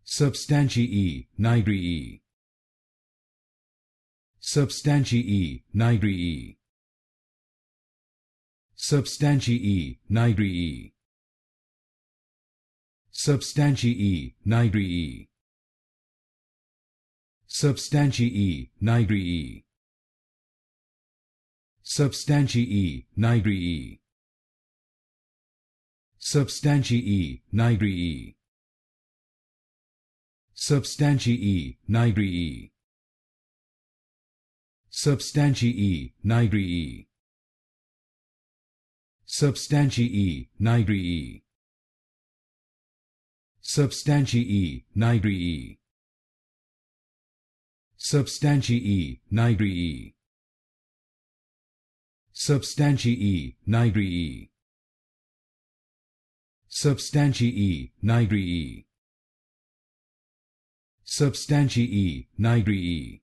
Substantiae Nigrae. Substantiae Nigrae. Substantiae Nigrae. Substantiae Nigrae. Substantiae Nigrae. Substantiae Nigrae. Substantiae Nigrae. Substantiae Nigrae. Substantiae Nigrae. Substantiae Nigrae. Substantiae Nigrae. Substantiae Nigrae. Substantiae Nigrae. Substantiae Nigrae. Substantiae Nigrae.